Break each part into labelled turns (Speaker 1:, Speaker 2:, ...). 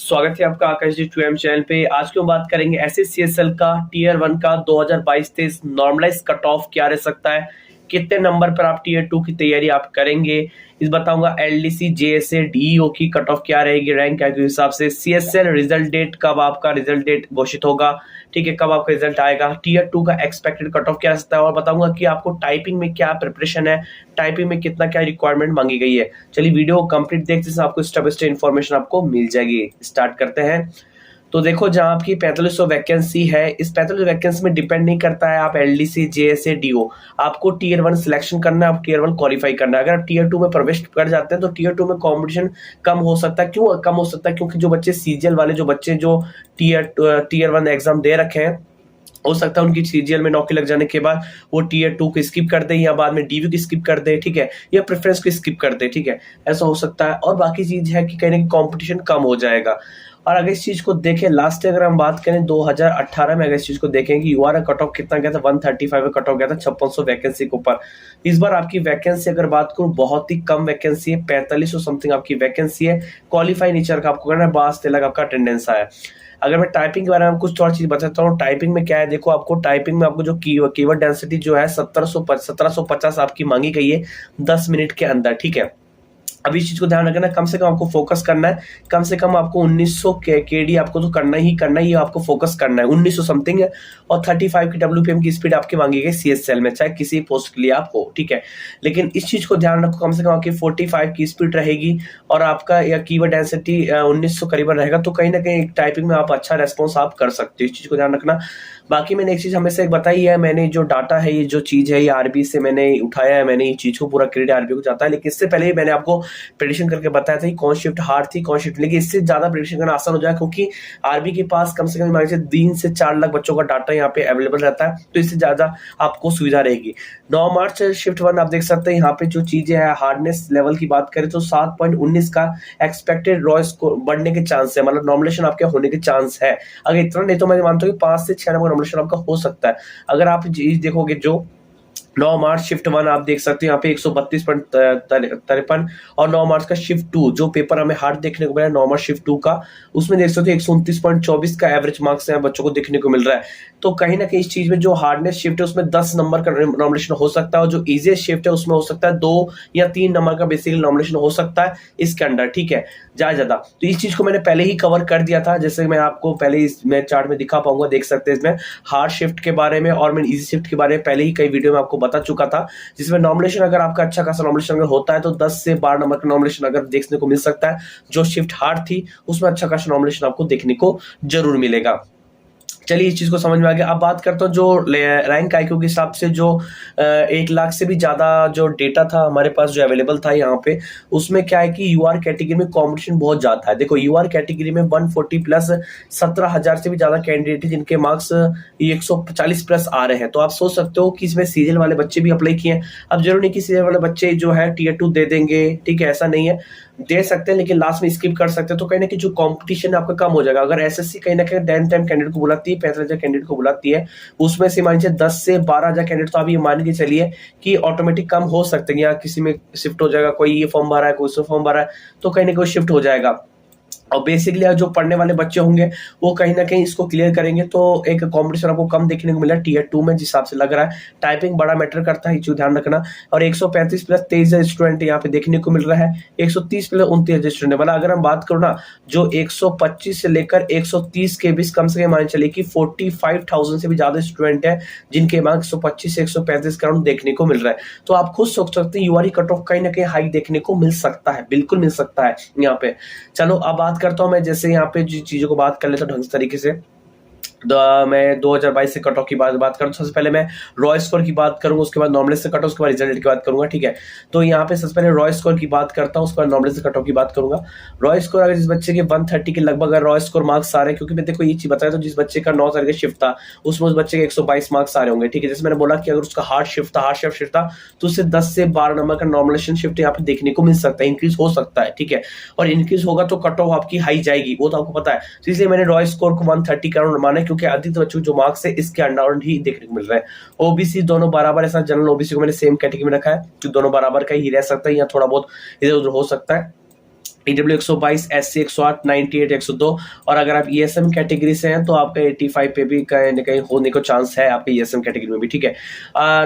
Speaker 1: स्वागत है आपका आकाश जी 2M चैनल पे। आज की हम बात करेंगे SSCSL का टीयर 1 का 2022-23 नॉर्मलाइज कट ऑफ क्या रह सकता है, कितने नंबर पर आप टीयर 2 की तैयारी आप करेंगे, इस बताऊंगा। LDC JSA DEO की कट ऑफ क्या रहेगी रैंक के हिसाब से। CSL रिजल्ट डेट कब आपका रिजल्ट डेट घोषित होगा, ठीक है, कब आपका रिजल्ट आएगा। टीयर 2 का एक्सपेक्टेड कट ऑफ क्या सकता है और बताऊंगा कि आपको टाइपिंग में क्या प्रिपरेशन है, टाइपिंग में कितना क्या रिक्वायरमेंट मांगी गई है। चलिए वीडियो कंप्लीट देखते हैं, आपको स्टेप बाय स्टेप इन्फॉर्मेशन आपको मिल जाएगी। स्टार्ट करते हैं। तो देखो, जहां आपकी 4500 वैकेंसी है, इस 4500 वैकेंसी में डिपेंड नहीं करता है आप LDC JSA DO, आपको टीयर 1 सिलेक्शन करना है, आप टीयर 1 क्वालिफाई करना है। अगर आप टीयर 2 में प्रवेश कर जाते हैं तो टीयर 2 में कंपटीशन कम हो सकता है। क्यों कम हो सकता है? क्योंकि जो बच्चे CGL वाले जो बच्चे जो टीयर 1 एग्जाम दे रखे हैं, हो सकता है उनकी CGL में नौकरी लग जाने के बाद वो टीयर 2 को स्किप कर दे या बाद में DV को स्किप कर दे, ठीक है, या प्रेफरेंस को स्किप कर दे, ठीक है, ऐसा हो सकता है। और बाकी चीज है कि कहीं ना कहीं कॉम्पिटिशन कम हो जाएगा। और अगर इस चीज को देखें, लास्ट अगर हम बात करें 2018 में, अगर इस चीज को देखें कि UR कट ऑफ कितना गया था, 135 कट ऑफ गया था 5600 वैकेंसी के ऊपर। इस बार आपकी वैकेंसी अगर बात करूं, बहुत ही कम वैकेंसी है, 4500 समथिंग आपकी वैकेंसी है। क्वालिफाई नेचर का आपको करना है, 62 आपका अटेंडेंस आया। अगर मैं टाइपिंग के बारे में कुछ और चीज बताता हूँ, टाइपिंग में क्या है, देखो आपको टाइपिंग में आपको जो कीवर्ड डेंसिटी जो है 1750 आपकी मांगी गई है 10 मिनट के अंदर, ठीक है। अभी इस चीज को ध्यान रखना, कम से कम आपको फोकस करना है, कम से कम आपको 1900 केडी आपको तो करना ही आपको फोकस करना है, 1900 समथिंग है। और 35 की WPM की स्पीड आपकी मांगी गई CSL में, चाहे किसी पोस्ट के लिए आप हो, ठीक है। लेकिन इस चीज को ध्यान रखो, कम से कम आपकी 45 की स्पीड रहेगी और आपका या कीवर्ड डेंसिटी 1900 करीबन रहेगा, तो कहीं ना कहीं टाइपिंग में आप अच्छा रेस्पॉन्स आप कर सकते हो। इस चीज को ध्यान रखना। बाकी मैंने एक चीज हमेशा एक बताई है, मैंने जो डाटा है, ये जो चीज है, ये RB से मैंने उठाया है, मैंने ये चीज को पूरा क्रेडिट RB को जाता है। लेकिन इससे पहले ही मैंने आपको प्रेडिक्शन करके बताया था कि कौन शिफ्ट हार्ड थी, कौन शिफ्ट, लेकिन इससे ज्यादा प्रेडिक्शन करना आसान हो जाएगा क्योंकि RB के पास कम से कम मान लीजिए 3 से 4 लाख बच्चों का डाटा यहाँ पे अवेलेबल रहता है, तो इससे ज्यादा आपको सुविधा रहेगी। 9 मार्च शिफ्ट 1 आप देख सकते हैं, यहाँ पे जो चीजें है, हार्डनेस लेवल की बात करें तो 7.19 का एक्सपेक्टेड रॉ स्कोर बढ़ने के चांस है, मतलब नॉमिनेशन आपके होने के चांस है। अगर इतना नहीं तो मैं मानता हूँ कि 5 से 6 नंबर नॉमिनेशन आपका हो सकता है। अगर आप चीज देखोगे, जो 9 मार्च शिफ्ट 1 आप देख सकते हैं यहाँ पे 132.53, और 9 मार्च का शिफ्ट 2 जो पेपर हमें हार्ड देखने को मिला है 9 मार्च शिफ्ट 2 का, उसमें देख सकते हो 129.24 का एवरेज मार्क्स है बच्चों को देखने को मिल रहा है। तो कहीं ना कहीं इस चीज में जो हार्डनेस शिफ्ट है उसमें 10 नंबर का नॉमिनेशन हो सकता है, और जो इजीएस्ट शिफ्ट है उसमें हो सकता है 2 या 3 नंबर का बेसिकली नॉमिनेशन हो सकता है इसके अंदर, ठीक है, ज्यादा। तो इस चीज को मैंने पहले ही कवर कर दिया था, जैसे मैं आपको पहले मैं चार्ट में दिखा पाऊंगा, देख सकते हैं इसमें हार्ड शिफ्ट के बारे में और मैंने इजी शिफ्ट के बारे में पहले ही कई वीडियो में आपको बता चुका था, जिसमें नॉमिनेशन अगर आपका अच्छा खासा नॉमिनेशन अगर होता है तो 10 से 12 नंबर का नॉमिनेशन अगर देखने को मिल सकता है। जो शिफ्ट हार्ड थी उसमें अच्छा खासा नॉमिनेशन आपको देखने को जरूर मिलेगा। चलिए इस चीज को समझ में आ गया। अब बात करता हूँ जो रैंक IQ के हिसाब से जो 1 लाख से भी ज्यादा जो डेटा था हमारे पास जो अवेलेबल था यहाँ पे, उसमें क्या है कि UR कैटेगरी में कंपटीशन बहुत ज्यादा है। देखो UR कैटेगरी में 140 प्लस 17,000 से भी ज्यादा कैंडिडेट है जिनके मार्क्स 140 प्लस आ रहे हैं। तो आप सोच सकते हो कि इसमें CGL वाले बच्चे भी अप्लाई किए हैं। अब जरूर नहीं कि CGL वाले बच्चे जो है टीयर 2 दे देंगे, ठीक है, ऐसा नहीं है, दे सकते हैं लेकिन लास्ट में स्किप कर सकते हैं। तो कहीं ना कहीं जो कंपटीशन आपका कम हो जाएगा। अगर SSC कहीं ना कहीं 10 टाइम कैंडिडेट को बुलाती है, 45,000 कैंडिडेट को बुलाती है, उसमें से मान लीजिए 10 से 12,000 कैंडिडेट, तो आप ये मान के चलिए कि ऑटोमेटिक कम हो सकते हैं, या किसी में शिफ्ट हो जाएगा, कोई ये फॉर्म भरा है, कोई उसमें फॉर्म भरा है, तो कहीं ना कहीं शिफ्ट हो जाएगा। और बेसिकली जो पढ़ने वाले बच्चे होंगे वो कहीं ना कहीं इसको क्लियर करेंगे, तो एक कंपटीशन आपको कम देखने को मिला टीयर 2 में, जिस हिसाब से लग रहा है। टाइपिंग बड़ा मैटर करता है, ध्यान रखना। और 135 प्लस 23 स्टूडेंट यहाँ पे देखने को मिल रहा है, 130 प्लस 29 स्टूडेंट, मतलब अगर हम बात करो ना, जो 125 से लेकर 130 के बीच कम से कम मान चलिए कि 45,000 से भी ज्यादा स्टूडेंट है जिनके मार्क्स 125 से 135 का राउंड देखने को मिल रहा है। तो आप खुद सोच सकते हैं UR कट ऑफ कहीं ना कहीं हाई देखने को मिल सकता है, बिल्कुल मिल सकता है यहाँ पे। चलो अब बात करता हूं मैं, जैसे यहाँ पे चीजों को बात कर लेता हूं ढंग से तरीके से। मैं 2022 से कट ऑफ की बात करूँ, सबसे पहले मैं रॉ स्कोर की बात करूंगा, उसके बाद नॉमिनल से कट ऑफ, उसके बाद रिजल्ट की बात करूंगा, ठीक है। तो यहाँ पे सबसे पहले रॉ स्कोर की बात करता हूँ, उसके बाद नॉमिनल से कट ऑफ की बात करूंगा। रॉ स्कोर अगर जिस बच्चे के 130 के लगभग अगर रॉ स्कोर मार्क्स आ रहे हैं, क्योंकि मैं देखो ये चीज बताया तो जिस बच्चे का 9 तारीख का शिफ्ट था उसमें उस बच्चे के 122 मार्क्स आ रहे होंगे, ठीक है। जैसे मैंने बोला कि अगर उसका हार्ड शिफ्ट था तो उससे 10 से 12 नंबर का नॉमिनेशन शिफ्ट यहाँ पे देखने को मिल सकता है, इंक्रीज हो सकता है, ठीक है। और इंक्रीज होगा तो कट ऑफ आपकी हाई जाएगी, वो तो आपको पता है। तो इसलिए मैंने रॉ स्कोर को 130 का माना, क्योंकि अधिकतर बच्चों जो मार्क्स है इसके अंडर ही देखने को मिल रहा है। OBC दोनों बराबर है, जनरल OBC को मैंने सेम कैटेगरी में रखा है, तो दोनों बराबर का ही रह सकता है, या थोड़ा बहुत इधर उधर हो सकता है। EW 122, SC 108, 98 102। और अगर आप ईएसएम कैटेगरी से हैं तो आपका 85 पे भी कहीं ना कहीं होने को चांस है आपके ईएसएम कैटेगरी में भी, ठीक है।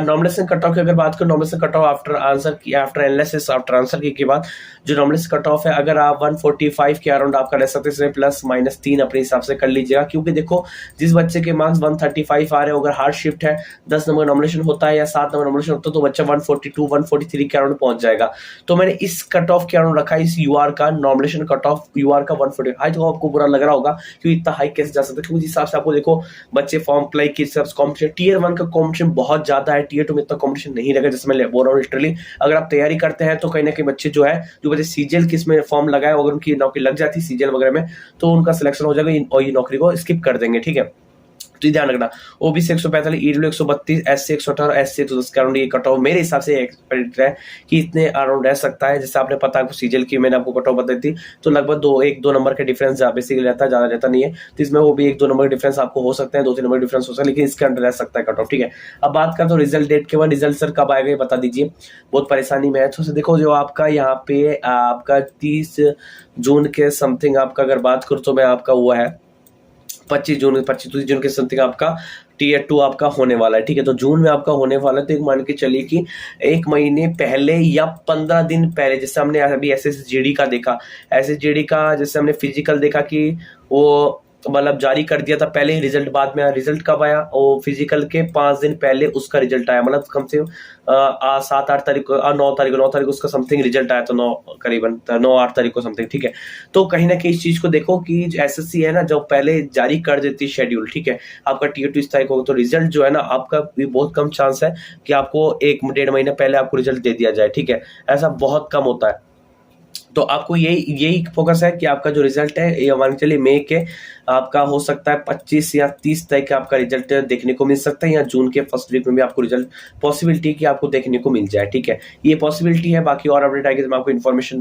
Speaker 1: नॉमिनेशन कट ऑफ की अगर बात करें, nomination cut off after analysis after answer के बाद जो नॉमिनेशन कट ऑफ है, अगर आप 145 के अराउंड आपका रह सकते हैं, प्लस माइनस 3 अपने हिसाब से कर लीजिएगा, क्योंकि देखो जिस बच्चे के मार्क्स 135 आ रहे हो, अगर हार्ड शिफ्ट है 10 नंबर नॉमिनेशन होता है या 7 नंबर नॉमिनेशन होता है, तो बच्चा 142 143 के अराउंड पहुंच जाएगा। तो मैंने इस कट ऑफ के अराउंड रखा है, इस यूआर का नॉमिनेशन कट ऑफ यूआर का 140। आज तो आपको बुरा लग रहा होगा कि इतना हाई कैसे जा सकता है, क्योंकि जिस हिसाब से आपको देखो बच्चे फॉर्म अप्लाई के हिसाब से कॉम्पिटिशन टीयर 1 का कॉम्पिटिशन बहुत ज्यादा है, टीयर 2 में इतना कॉम्पिटिशन नहीं रहेगा, जैसे मैं बोल रहा हूँ लिटरली। अगर आप तैयारी करते हैं तो कहीं ना कहीं बच्चे जो है, जो बच्चे सीजीएल किस में फॉर्म लगाए, अगर उनकी नौकरी लग जाती है सीजीएल वगैरह में, तो उनका सिलेक्शन हो जाएगा और ये नौकरी को स्किप कर देंगे, ठीक है। तो ध्यान रखना, ओबीसी 145, ईडब्ल्यू 132, एससी 118, एससी 110 के अराउंड ये कट ऑफ मेरे हिसाब से एक्सपेक्ट है कि इतने अराउंड रह सकता है। जैसे आपने पता आपको सीजीएल की मैंने आपको कट ऑफ बताई थी, तो लगभग 1-2 नंबर के डिफरेंस बेसिकली रहता है, ज्यादा रहता नहीं है। तो इसमें वो भी 1-2 नंबर के डिफरेंस आपको हो सकते हैं, 2-3 नंबर डिफरेंस हो सकता है, लेकिन इसके अंडर रह सकता है कट ऑफ, ठीक है। अब बात करते हो रिजल्ट डेट के बाद, रिजल्ट सर कब आएगा ये बता दीजिए, बहुत परेशानी में है। तो देखो जो आपका यहाँ पे आपका 30 जून के समथिंग आपका अगर बात करूँ तो मैं आपका हुआ है 25 जून के समथिंग आपका टीयर 2 आपका होने वाला है, ठीक है। तो जून में आपका होने वाला है, तो एक मान के चलिए कि 1 महीने पहले या 15 दिन पहले, जैसे हमने अभी एसएसजीडी का देखा, एसएसजीडी का जैसे हमने फिजिकल देखा कि वो मतलब जारी कर दिया था पहले ही, रिजल्ट बाद में आया। रिजल्ट कब आया? वो फिजिकल के 5 दिन पहले उसका रिजल्ट आया, मतलब कम से 7-8 तारीख को 9 तारीख उसका समथिंग रिजल्ट आया, तो 9 करीबन 9-8 तारीख को समथिंग, ठीक है। तो कहीं ना कहीं इस चीज को देखो कि एसएससी है ना, जब पहले जारी कर देती है शेड्यूल, ठीक है, आपका टीयर 2 इस तारीख को, तो रिजल्ट जो है ना आपका भी बहुत कम चांस है कि आपको 1-1.5 महीने पहले आपको रिजल्ट दे दिया जाए, ठीक है। ऐसा बहुत कम होता है। तो आपको यही फोकस है कि आपका जो रिजल्ट है ये मान चलिए मई के आपका हो सकता है 25 या 30 तक का आपका रिजल्ट देखने को मिल सकता है, या जून के फर्स्ट वीक में भी आपको रिजल्ट पॉसिबिलिटी कि आपको देखने को मिल जाए, ठीक है। ये पॉसिबिलिटी है, बाकी और अपडेट आएगी तो मैं आपको इन्फॉर्मेशन दूंगा।